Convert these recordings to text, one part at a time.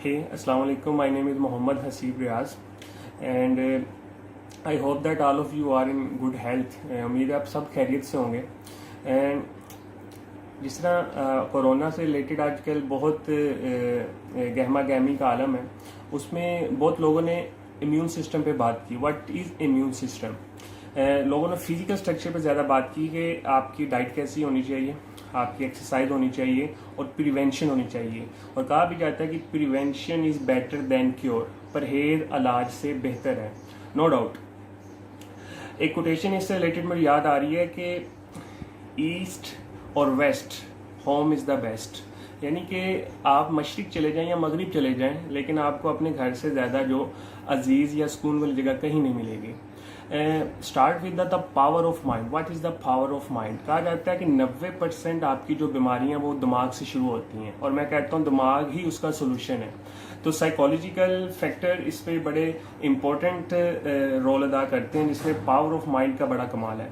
Hey, Assalamu alaikum. My name is Mohammad Hasib Riaz, and I hope that all of you are in good health. उम्मीद है आप सब खैरियत से होंगे. एंड जिस तरह कोरोना से रिलेटेड आजकल बहुत गहमा गहमी का आलम है, उसमें बहुत लोगों ने इम्यून सिस्टम पे बात की. What is immune system? लोगों ने फिजिकल स्ट्रक्चर पे ज़्यादा बात की कि आपकी डाइट कैसी होनी चाहिए, आपकी एक्सरसाइज होनी चाहिए और प्रिवेंशन होनी चाहिए. और कहा भी जाता है कि prevention is better than cure, परहेज इलाज से बेहतर है. No doubt. एक कोटेशन इससे रिलेटेड मुझे याद आ रही है कि ईस्ट और west home is the best. यानी कि आप मशरिक चले जाएं या मगरिब चले जाएं, लेकिन आपको अपने घर से ज़्यादा जो अजीज़ या सुकून वाली जगह कहीं नहीं मिलेगी. Start with the power of mind. What is the power of mind? कहा जाता है कि 90% आपकी जो बीमारियां वो दिमाग से शुरू होती हैं, और मैं कहता हूँ दिमाग ही उसका सोल्यूशन है. तो साइकोलॉजिकल फैक्टर इस पर बड़े इम्पोर्टेंट रोल अदा करते हैं, जिसमें पावर ऑफ माइंड का बड़ा कमाल है.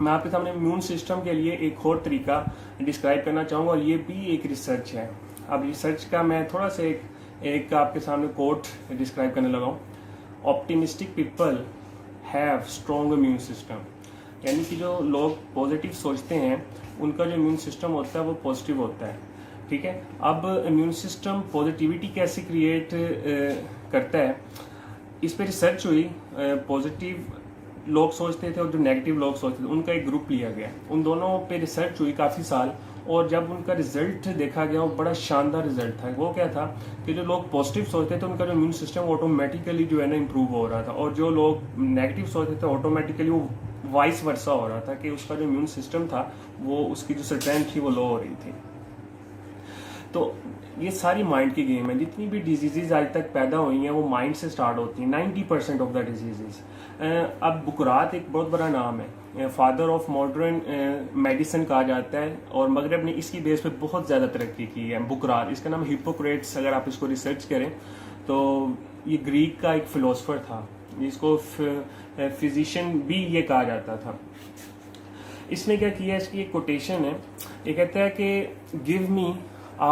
मैं आपके सामने इम्यून सिस्टम के लिए एक और तरीका डिस्क्राइब करना चाहूँगा, और ये भी एक रिसर्च है. अब रिसर्च का मैं थोड़ा सा एक आपके सामने कोट डिस्क्राइब करने लगा हूँ. Optimistic people have strong immune system. यानी कि जो लोग पॉजिटिव सोचते हैं उनका जो इम्यून सिस्टम होता है वो पॉजिटिव होता है. ठीक है. अब इम्यून सिस्टम पॉजिटिविटी कैसे क्रिएट करता है, इस पर रिसर्च हुई. पॉजिटिव लोग सोचते थे और जो नेगेटिव लोग सोचते थे उनका एक ग्रुप लिया गया. उन दोनों पे रिसर्च हुई काफ़ी साल, और जब उनका रिजल्ट देखा गया वो बड़ा शानदार रिजल्ट था. वो क्या था कि जो लोग पॉजिटिव सोचते थे उनका जो इम्यून सिस्टम ऑटोमेटिकली जो है ना इम्प्रूव हो रहा था, और जो लोग नेगेटिव सोचते थे ऑटोमेटिकली वो वाइस वर्सा हो रहा था कि उसका जो इम्यून सिस्टम था वो उसकी जो स्ट्रेंथ थी वो लो हो रही थी. तो ये सारी माइंड की गेम है. जितनी भी डिजीज़ आज तक पैदा हुई हैं वो माइंड से स्टार्ट होती हैं. 90% ऑफ द डिजीज़. अब बुकरात एक बहुत बड़ा नाम है, फादर ऑफ मॉडर्न मेडिसिन कहा जाता है, और मगरब ने इसकी बेस पे बहुत ज़्यादा तरक्की की है. बुकरात, इसका नाम हिप्पोक्रेट्स. अगर आप इसको रिसर्च करें तो ये ग्रीक का एक फिलोसफर था, जिसको फिजिशियन भी ये कहा जाता था. इसने क्या किया, इसकी एक कोटेशन है. ये कहता है कि give me a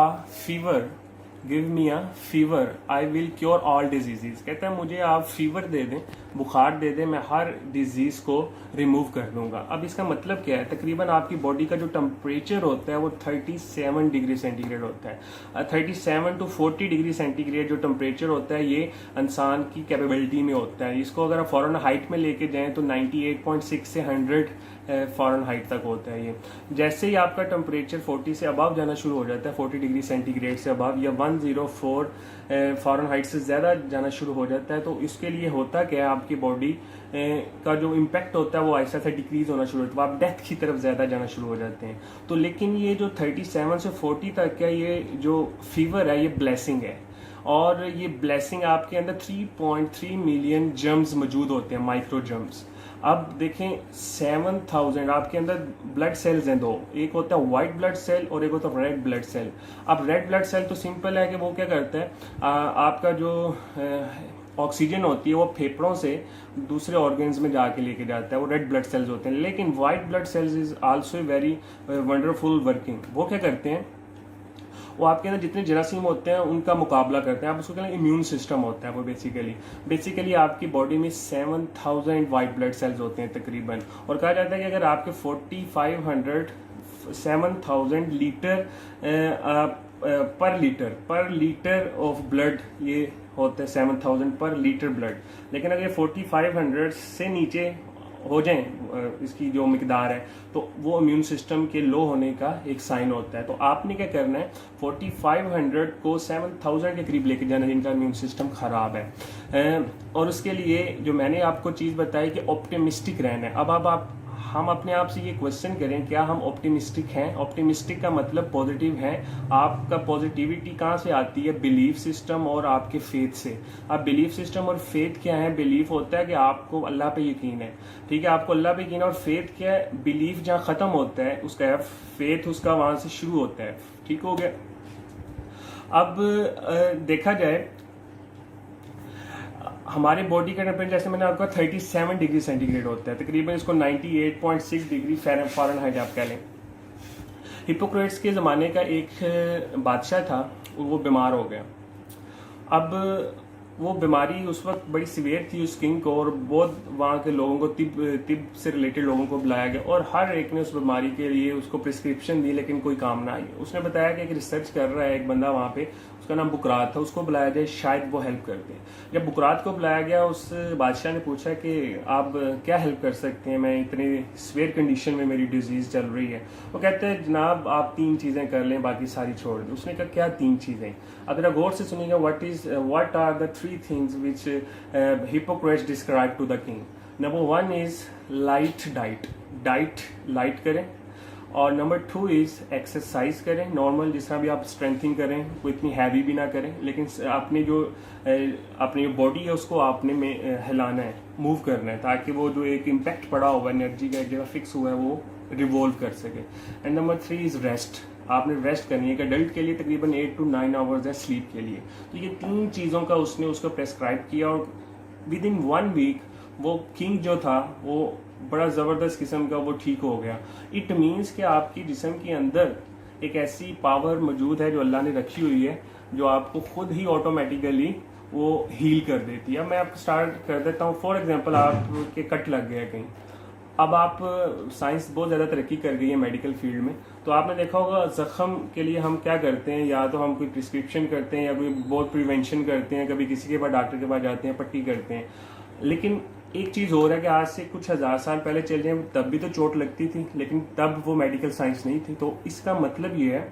fever, I will cure all diseases. कहता है मुझे आप फीवर दे दें, बुखार दे दें, मैं हर डिजीज़ को रिमूव कर दूंगा. अब इसका मतलब क्या है? तकरीबन आपकी बॉडी का जो टेम्परेचर होता है वो 37 डिग्री सेंटीग्रेड होता है. 37 to 40 डिग्री सेंटीग्रेड जो टेम्परेचर होता है ये इंसान की कैपेबिलिटी में होता है. इसको अगर आप फॉरेन हाइट में लेके जाएं तो 98.6 से 100 फॉरेन हाइट तक होता है. ये जैसे ही आपका टेम्परेचर 40 से अबव जाना शुरू हो जाता है, 40 डिग्री सेंटीग्रेड से अबव या 104 फॉरेन हाइट से ज़्यादा जाना शुरू हो जाता है, तो इसके लिए होता क्या है, आपकी बॉडी का जो इम्पैक्ट होता है वो ऐसा से डिक्रीज होना शुरू होता है, आप डेथ की तरफ ज़्यादा जाना शुरू हो जाते हैं. तो लेकिन ये जो 37 से 40 तक का ये जो फीवर है ये ब्लेसिंग है, और ये ब्लेसिंग आपके अंदर 3.3 मिलियन जर्म्स मौजूद होते हैं, माइक्रो जर्म्स. अब देखें 7000 आपके अंदर ब्लड सेल्स हैं दो, एक होता है वाइट ब्लड सेल और एक होता है रेड ब्लड सेल. अब रेड ब्लड सेल तो सिंपल है कि वो क्या करता है, आपका जो ऑक्सीजन होती है वो फेफड़ों से दूसरे ऑर्गन्स में जाके लेके जाता है, वो रेड ब्लड सेल्स होते हैं. लेकिन white blood cells is also very wonderful working. वो क्या करते हैं, वो आपके अंदर जितने जरासीम होते हैं उनका मुकाबला करते हैं. आप उसको कहते हैं इम्यून सिस्टम होता है. वो बेसिकली आपकी बॉडी में 7000 वाइट ब्लड सेल्स होते हैं तकरीबन, और कहा जाता है कि अगर आपके 7000 लीटर पर लीटर ऑफ ब्लड ये होता है 7000 पर लीटर ब्लड. लेकिन अगर 4500 से नीचे हो जाए इसकी जो मिकदार है तो वो इम्यून सिस्टम के लो होने का एक साइन होता है. तो आपने क्या करना है, 4500 को 7000 के करीब लेके जाना जिनका इम्यून सिस्टम खराब है. और उसके लिए जो मैंने आपको चीज़ बताई कि ऑप्टिमिस्टिक रहना है. अब आप हम अपने आप से ये क्वेश्चन करें, क्या हम ऑप्टिमिस्टिक हैं? ऑप्टिमिस्टिक का मतलब पॉजिटिव है. आपका पॉजिटिविटी कहाँ से आती है? बिलीफ सिस्टम और आपके फेथ से. अब बिलीफ सिस्टम और फेथ क्या है? बिलीफ होता है कि आपको अल्लाह पे यकीन है, ठीक है, आपको अल्लाह पे यकीन है. और फेथ क्या है? बिलीफ जहाँ ख़त्म होता है उसका फेथ उसका वहाँ से शुरू होता है. ठीक हो गया. अब देखा जाए हमारे बॉडी का टेम्परेचर, जैसे मैंने आपको 37 डिग्री सेंटीग्रेड होता है, तकरीबन इसको 98.6 डिग्री फ़ारेनहाइट आप कह लें. हिप्पोक्रेट्स के ज़माने का एक बादशाह था, वो बीमार हो गया. अब वो बीमारी उस वक्त बड़ी सीवियर थी उस किंग को, और बहुत वहाँ के लोगों को तिब से रिलेटेड लोगों को बुलाया गया और हर एक ने उस बीमारी के लिए उसको प्रिस्क्रिप्शन दी, लेकिन कोई काम ना आई। उसने बताया कि एक रिसर्च कर रहा है एक बंदा वहाँ पे, उसका नाम बुकरात था, उसको बुलाया जाए, शायद वो हेल्प कर दे। जब बुकरात को बुलाया गया, उस बादशाह ने पूछा कि आप क्या हेल्प कर सकते हैं, मैं इतनी सीवियर कंडीशन में मेरी डिजीज़ चल रही है। वो कहते हैं जनाब आप 3 चीज़ें कर लें, बाकी सारी छोड़ दें। उसने कहा क्या 3 चीज़ें? अगर आप गौर से सुनिएगा, what are the 3 things which Hippocrates describe to the king. Number 1 is light diet light करें, और नंबर 2 इज एक्सरसाइज करें, नॉर्मल जिस तरह भी आप स्ट्रेंथिंग करें, कोई इतनी हैवी भी ना करें, लेकिन अपनी जो बॉडी है उसको आपने हिलाना है, मूव करना है, ताकि वो जो एक इम्पैक्ट पड़ा हुआ एनर्जी का एक जगह फिक्स हुआ है वो रिवॉल्व कर सके। एंड नंबर 3 इज रेस्ट, आपने रेस्ट करनी है। एक एडल्ट के लिए तकरीबन 8 to 9 आवर्स है स्लीप के लिए। तो ये 3 चीज़ों का उसने उसको प्रेस्क्राइब किया, और विद इन 1 वीक वो किंग जो था वो बड़ा ज़बरदस्त किस्म का वो ठीक हो गया। इट मीन्स कि आपकी जिस्म के अंदर एक ऐसी पावर मौजूद है जो अल्लाह ने रखी हुई है, जो आपको खुद ही ऑटोमेटिकली वो हील कर देती है। मैं आपको स्टार्ट कर देता हूँ। फॉर एग्जांपल आपके कट लग गया कहीं, अब आप साइंस बहुत ज़्यादा तरक्की कर गई है मेडिकल फील्ड में, तो आपने देखा होगा ज़ख़म के लिए हम क्या करते हैं, या तो हम कोई प्रिस्क्रिप्शन करते हैं या कोई बहुत प्रिवेंशन करते हैं, कभी किसी के पास डॉक्टर के पास जाते हैं, पट्टी करते हैं। लेकिन एक चीज़ हो रहा है कि आज से कुछ 1000 साल पहले चल जाए तब भी तो चोट लगती थी, लेकिन तब वो मेडिकल साइंस नहीं थी। तो इसका मतलब ये है,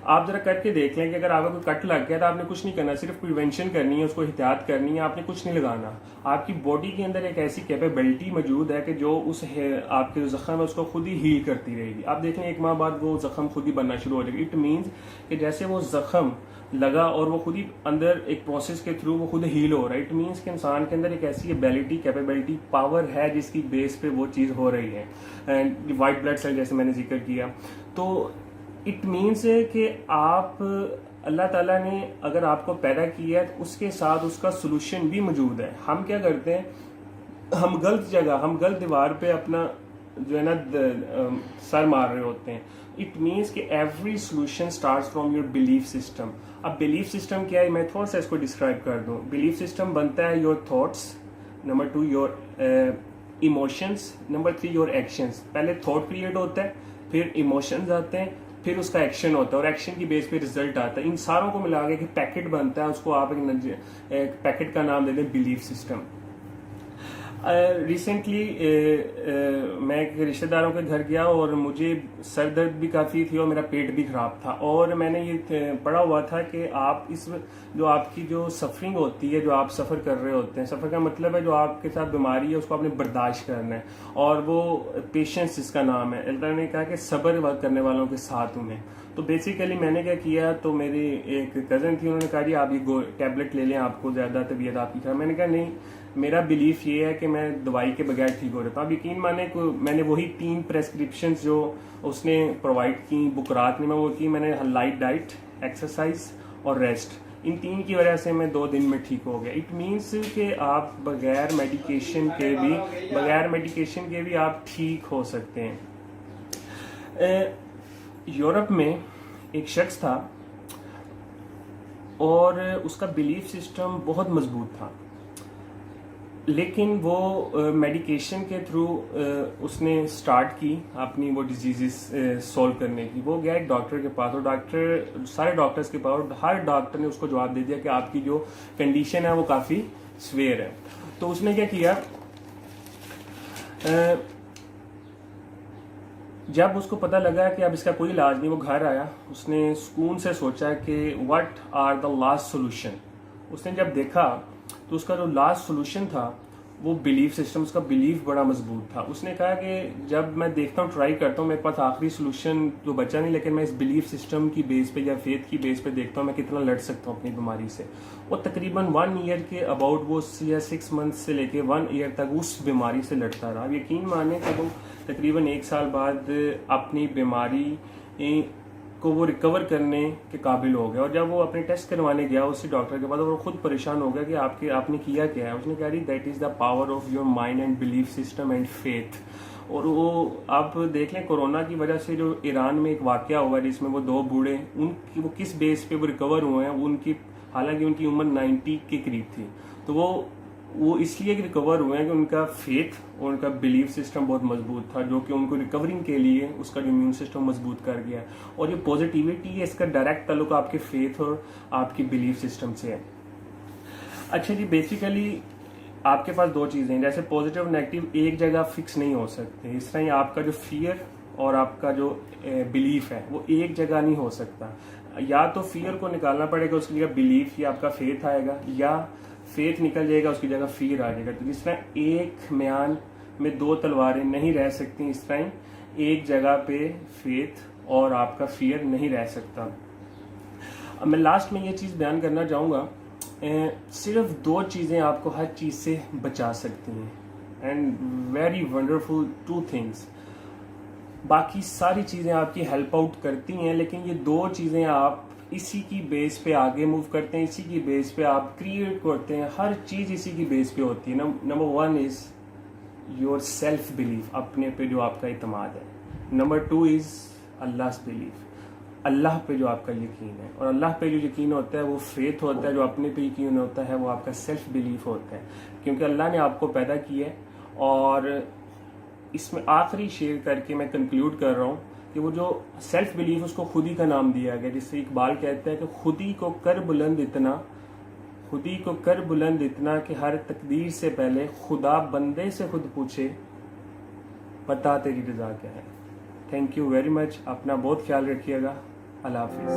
आप जरा करके देख लें कि अगर आपको कोई कट लग गया तो आपने कुछ नहीं करना, सिर्फ प्रिवेंशन करनी है, उसको एहतियात करनी है, आपने कुछ नहीं लगाना। आपकी बॉडी के अंदर एक ऐसी कैपेबिलिटी मौजूद है कि जो उस आपके जो जख्म है उसको खुद ही हील करती रहेगी। आप देख लें 1 माह बाद वो जख्म खुद ही बनना शुरू हो जाएगा। इट मीन्स कि जैसे वो जख्म लगा और वो खुद ही अंदर एक प्रोसेस के थ्रू वो खुद हील हो रहा है। इट मीन्स कि इंसान के अंदर एक ऐसी एबिलिटी, कैपेबिलिटी, पावर है जिसकी बेस पे वो चीज़ हो रही है। एंड वाइट ब्लड सेल जैसे मैंने जिक्र किया, तो इट मीन्स कि आप अल्लाह ताला ने अगर आपको पैदा किया है तो उसके साथ उसका सोल्यूशन भी मौजूद है। हम क्या करते हैं, हम गलत जगह, हम गलत दीवार पे अपना जो है ना सर मार रहे होते हैं। इट मीन्स कि every solution starts from your belief system. अब बिलीफ सिस्टम क्या है, मैं थोड़ा सा इसको डिस्क्राइब कर दूं। बिलीफ सिस्टम बनता है your thoughts, number 2 your emotions, number 3 your actions. पहले थॉट क्रिएट होता है, फिर इमोशंस आते हैं, फिर उसका एक्शन होता है, और एक्शन की बेस पे रिजल्ट आता है। इन सारों को मिला के पैकेट बनता है, उसको आप एक पैकेट का नाम दे दें बिलीफ सिस्टम। रिसेंटली मैं एक रिश्तेदारों के घर गया और मुझे सर दर्द भी काफ़ी थी और मेरा पेट भी ख़राब था, और मैंने ये पढ़ा हुआ था कि आप इस जो आपकी जो सफरिंग होती है, जो आप सफ़र कर रहे होते हैं, सफ़र का मतलब है जो आपके साथ बीमारी है उसको आपने बर्दाश्त करना है, और वो पेशेंस जिसका नाम है। अल्लाह ने कहा कि सब्र करने वालों के साथ उन्हें। तो बेसिकली मैंने क्या किया, तो मेरी एक कज़न थी, उन्होंने कहा जी आप ये टैबलेट ले लें, आपको ज़्यादा तबीयत आपकी खराब। मैंने कहा नहीं, मेरा बिलीफ ये है कि मैं दवाई के बगैर ठीक हो जाता हूँ। अब यकीन माने को मैंने वही 3 प्रेस्क्रिप्शन जो उसने प्रोवाइड की, बुकरात ने, मैं वो की, मैंने लाइट डाइट, एक्सरसाइज और रेस्ट, इन 3 की वजह से मैं 2 दिन में ठीक हो गया। इट मीन्स कि आप बगैर मेडिकेशन के भी आप ठीक हो सकते हैं। यूरोप में एक शख्स था और उसका बिलीफ सिस्टम बहुत मजबूत था, लेकिन वो मेडिकेशन के थ्रू उसने स्टार्ट की अपनी वो डिजीज़ सॉल्व करने की। वो गया एक डॉक्टर के पास, और डॉक्टर, सारे डॉक्टर्स के पास, हर डॉक्टर ने उसको जवाब दे दिया कि आपकी जो कंडीशन है वो काफ़ी सीवियर है। तो उसने क्या किया, जब उसको पता लगा कि अब इसका कोई इलाज नहीं, वो घर आया, उसने सुकून से सोचा कि what are the last solution. उसने जब देखा तो उसका जो लास्ट सोल्यूशन था वो बिलीफ सिस्टम, उसका बिलीफ बड़ा मजबूत था। उसने कहा कि जब मैं देखता हूँ, ट्राई करता हूँ, मेरे पास आखिरी सोल्यूशन तो बचा नहीं, लेकिन मैं इस बिलीफ सिस्टम की बेस पे या फेथ की बेस पे देखता हूँ मैं कितना लड़ सकता हूँ अपनी बीमारी से। और तकरीबन 1 ईयर के अबाउट वो या 6 मंथ से लेके 1 ईयर तक उस बीमारी से लड़ता रहा। यकीन माने कि वो तकरीबन 1 साल बाद अपनी बीमारी को वो रिकवर करने के काबिल हो गया। और जब वो अपने टेस्ट करवाने गया उसी डॉक्टर के पास, वो खुद परेशान हो गया कि आपने किया क्या है। उसने कहा that is the power of your mind and belief system and faith. और वो आप देख लें, कोरोना की वजह से जो ईरान में एक वाकया हुआ जिसमें वो 2 बूढ़े, उनकी वो किस बेस पे वो रिकवर हुए हैं, उनकी हालांकि उनकी उम्र 90 के करीब थी। तो वो इसलिए रिकवर हुए हैं कि उनका फेथ और उनका बिलीफ सिस्टम बहुत मजबूत था, जो कि उनको रिकवरिंग के लिए उसका जो इम्यून सिस्टम मजबूत कर गया। और ये पॉजिटिविटी है, इसका डायरेक्ट ताल्लुक आपके फेथ और आपकी बिलीफ सिस्टम से है। अच्छा जी, बेसिकली आपके पास दो चीज़ें हैं, जैसे पॉजिटिव और नेगेटिव एक जगह फिक्स नहीं हो सकते। इस तरह ही आपका जो फियर और आपका जो बिलीफ है वो एक जगह नहीं हो सकता। या तो फियर को निकालना पड़ेगा, उसकी जगह बिलीफ या आपका फेथ आएगा, या फेथ निकल जाएगा उसकी जगह फियर आ जाएगा। तो जिस तरह एक म्यान में दो तलवारें नहीं रह सकती, इस तरह एक जगह पे फेथ और आपका फियर नहीं रह सकता। अब मैं लास्ट में ये चीज़ बयान करना चाहूँगा, सिर्फ दो चीज़ें आपको हर चीज़ से बचा सकती हैं, and very wonderful two things. बाकी सारी चीज़ें आपकी हेल्प आउट करती हैं, लेकिन ये दो चीज़ें आप इसी की बेस पे आगे मूव करते हैं, इसी की बेस पे आप क्रिएट करते हैं। हर चीज़ इसी की बेस पे होती है। Number one is your self belief, अपने पे जो आपका इत्मीनान है। Number two is Allah belief, Allah पे जो आपका यकीन है। और अल्लाह पे जो यकीन होता है वो फेथ होता है, जो अपने पे यकीन होता है वो आपका सेल्फ बिलीफ होता है। क्योंकि अल्लाह ने आपको पैदा किया है। और इसमें आखिरी शेयर करके मैं कंक्लूड कर रहा हूँ कि वो जो सेल्फ बिलीफ, उसको खुदी का नाम दिया गया। जिससे इकबाल कहता है कि खुदी को कर बुलंद इतना, खुदी को कर बुलंद इतना कि हर तकदीर से पहले खुदा बंदे से खुद पूछे बता तेरी रजा क्या है। Thank you very much. अपना बहुत ख्याल रखिएगा। अल्लाह हाफिज़।